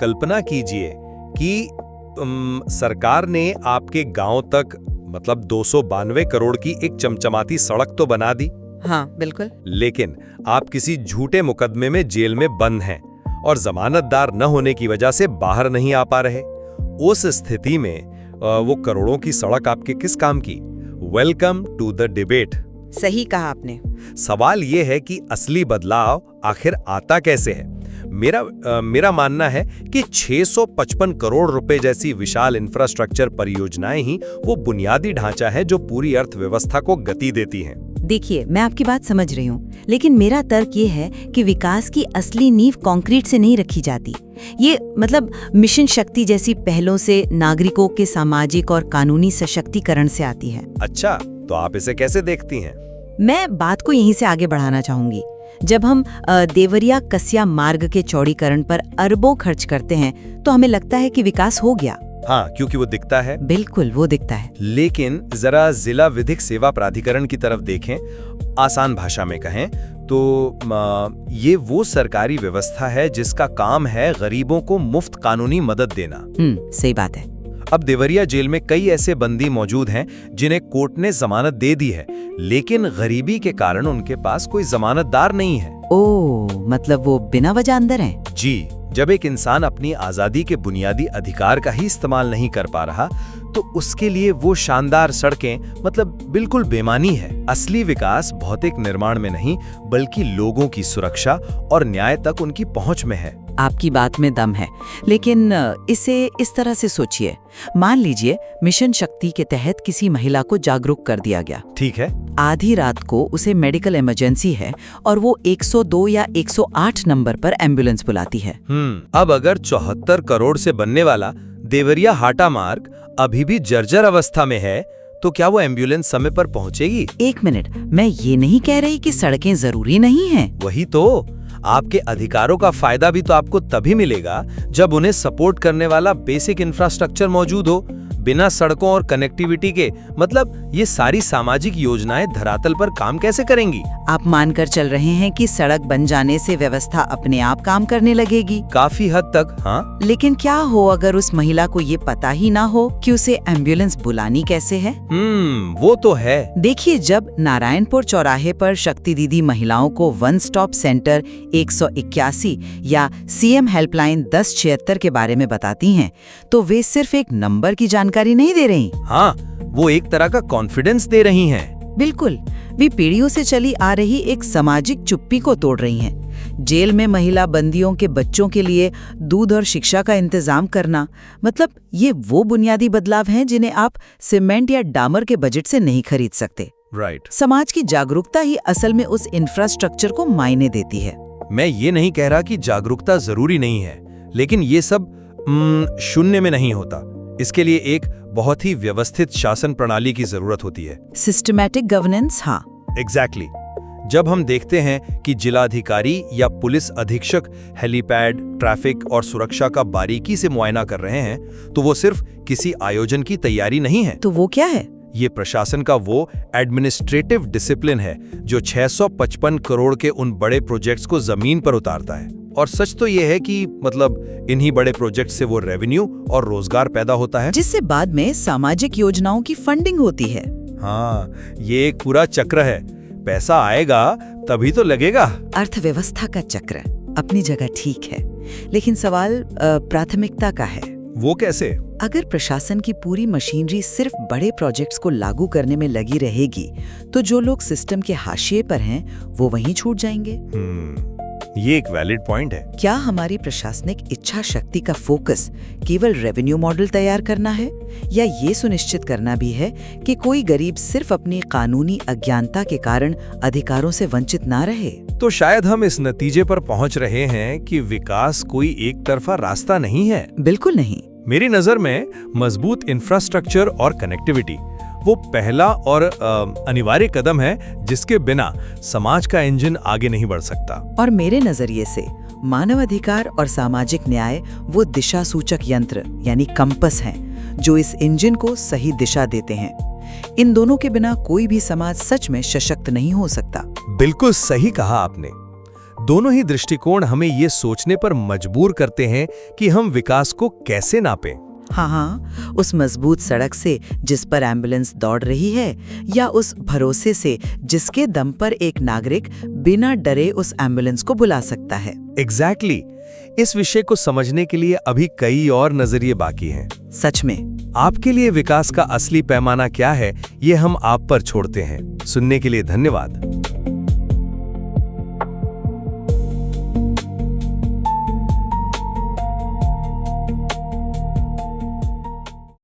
कल्पना कीजिए कि सरकार ने आपके गांव तक मतलब 292 करोड़ की एक चमचमाती सड़क तो बना दी। हाँ बिल्कुल। लेकिन आप किसी झूठे मुकदमे में जेल में बंद हैं और जमानतदार न होने की वजह से बाहर नहीं आ पा रहे। उस स्थिति में वो करोड़ों की सड़क आपके किस काम की? Welcome to the debate. सही कहा आपने। सवाल ये है कि असली बदलाव आखिर आता कैसे है? मेरा मानना है कि 655 करोड़ रुपए जैसी विशाल इंफ्रास्ट्रक्चर परियोजनाएं ही वो बुनियादी ढांचा है जो पूरी अर्थव्यवस्था को गति देती हैं। देखिए, मैं आपकी बात समझ रही हूँ, लेकिन मेरा तर्क ये है कि विकास की असली नींव कंक्रीट से नहीं रखी जाती। ये मतलब मिशन शक्ति जैसी पहलों से नागरिकों के सामाजिक और कानूनी सशक्तिकरण से आती है। अच्छा, तो आप इसे कैसे देखती हैं? मैं बात को यहीं से आगे बढ़ाना चाहूंगी। जब हम देवरिया कसिया मार्ग के चौड़ीकरण पर अरबों खर्च करते हैं तो हमें लगता है कि विकास हो गया। हाँ, क्योंकि वो दिखता है। बिल्कुल, वो दिखता है। लेकिन जरा जिला विधिक सेवा प्राधिकरण की तरफ देखें, आसान भाषा में कहें तो ये वो सरकारी व्यवस्था है जिसका काम है गरीबों को मुफ्त कानूनी मदद देना। सही बात है। अब देवरिया जेल में कई ऐसे बंदी मौजूद हैं जिन्हें कोर्ट ने जमानत दे दी है, लेकिन गरीबी के कारण उनके पास कोई जमानतदार नहीं है। ओह, मतलब वो बिना वजह अंदर हैं? जी, जब एक इंसान अपनी आजादी के बुनियादी अधिकार का ही इस्तेमाल नहीं कर पा रहा तो उसके लिए वो शानदार सड़कें मतलब बिल्कुल बेमानी है। असली विकास भौतिक निर्माण में नहीं बल्कि लोगों की सुरक्षा और न्याय तक उनकी पहुंच में है। आपकी बात में दम है, लेकिन इसे इस तरह से सोचिए। मान लीजिए मिशन शक्ति के तहत किसी महिला को जागरूक कर दिया गया। ठीक है। आधी रात को उसे मेडिकल इमरजेंसी है और वो 102 या 108 नंबर पर एम्बुलेंस बुलाती है। अब अगर 74 करोड़ से बनने वाला देवरिया हाटा मार्ग अभी भी जर्जर अवस्था में है तो क्या वो एम्बुलेंस समय पर पहुंचेगी? एक मिनट, मैं ये नहीं कह रही कि सड़कें जरूरी नहीं हैं। वही तो, आपके अधिकारों का फायदा भी तो आपको तभी मिलेगा जब उन्हें सपोर्ट करने वाला बेसिक इंफ्रास्ट्रक्चर मौजूद हो। बिना सड़कों और कनेक्टिविटी के मतलब ये सारी सामाजिक योजनाएं धरातल पर काम कैसे करेंगी? आप मानकर चल रहे हैं कि सड़क बन जाने से व्यवस्था अपने आप काम करने लगेगी? काफी हद तक, हाँ। लेकिन क्या हो अगर उस महिला को ये पता ही ना हो कि उसे एम्बुलेंस बुलानी कैसे है? वो तो है। देखिए, जब नारायणपुर चौराहे पर शक्ति दीदी महिलाओं को वन स्टॉप सेंटर 181 या सीएम हेल्पलाइन 1076 के बारे में बताती हैं, तो वे सिर्फ एक नंबर की जानकारी नहीं दे रही। हाँ, वो एक तरह का कॉन्फिडेंस दे रही हैं। बिल्कुल, वे पीढ़ियों से चली आ रही एक सामाजिक चुप्पी को तोड़ रही हैं। जेल में महिला बंदियों के बच्चों के लिए दूध और शिक्षा का इंतजाम करना, मतलब ये वो बुनियादी बदलाव हैं जिन्हें आप सीमेंट या डामर के बजट से नहीं खरीद सकते। राइट। समाज की जागरूकता ही असल में उस इंफ्रास्ट्रक्चर को मायने देती है। मैं ये नहीं कह रहा कि जागरूकता जरूरी नहीं है, लेकिन ये सब शून्य में नहीं होता। इसके लिए एक बहुत ही व्यवस्थित शासन प्रणाली की जरूरत होती है। Systematic governance. हाँ, एग्जैक्टली। जब हम देखते हैं कि जिलाधिकारी या पुलिस अधीक्षक हेलीपैड, ट्रैफिक और सुरक्षा का बारीकी से मुआयना कर रहे हैं, तो वो सिर्फ किसी आयोजन की तैयारी नहीं है। तो वो क्या है? ये प्रशासन का वो एडमिनिस्ट्रेटिव डिसिप्लिन है जो 655 करोड़ के उन बड़े प्रोजेक्ट्स को जमीन पर उतारता है। और सच तो ये है कि मतलब इन्हीं बड़े प्रोजेक्ट से वो रेवेन्यू और रोजगार पैदा होता है, जिससे बाद में सामाजिक योजनाओं की फंडिंग होती है। हाँ, ये एक पूरा चक्र है। पैसा आएगा तभी तो लगेगा। अर्थव्यवस्था का चक्र अपनी जगह ठीक है, लेकिन सवाल प्राथमिकता का है। वो कैसे? अगर प्रशासन की पूरी मशीनरी सिर्फ बड़े प्रोजेक्ट्स को लागू करने में लगी रहेगी, तो जो लोग सिस्टम के हाशिए पर हैं, वो वहीं छूट जाएंगे। ये एक वैलिड पॉइंट है। क्या हमारी प्रशासनिक इच्छा शक्ति का फोकस केवल रेवेन्यू मॉडल तैयार करना है, या ये सुनिश्चित करना भी है कि कोई गरीब सिर्फ अपनी कानूनी अज्ञानता के कारण अधिकारों से वंचित ना रहे? तो शायद हम इस नतीजे पर पहुंच रहे हैं कि विकास कोई एक तरफा रास्ता नहीं है। बिल्कुल नहीं। मेरी नजर में मजबूत इंफ्रास्ट्रक्चर और कनेक्टिविटी वो पहला और अनिवार्य कदम है जिसके बिना समाज का इंजन आगे नहीं बढ़ सकता। और मेरे नजरिए से मानवाधिकार और सामाजिक न्याय वो दिशा सूचक यंत्र यानी कंपस हैं जो इस इंजन को सही दिशा देते हैं। इन दोनों के बिना कोई भी समाज सच में सशक्त नहीं हो सकता। बिल्कुल सही कहा आपने। दोनों ही दृष्टिकोण हमें ये सोचने पर मजबूर करते हैं कि हम विकास को कैसे नापें। हाँ, उस मजबूत सड़क से जिस पर एम्बुलेंस दौड़ रही है, या उस भरोसे से जिसके दम पर एक नागरिक बिना डरे उस एम्बुलेंस को बुला सकता है। एग्जैक्टली। इस विषय को समझने के लिए अभी कई और नजरिए बाकी हैं। सच में। आपके लिए विकास का असली पैमाना क्या है, ये हम आप पर छोड़ते हैं। सुनने के लिए धन्यवाद।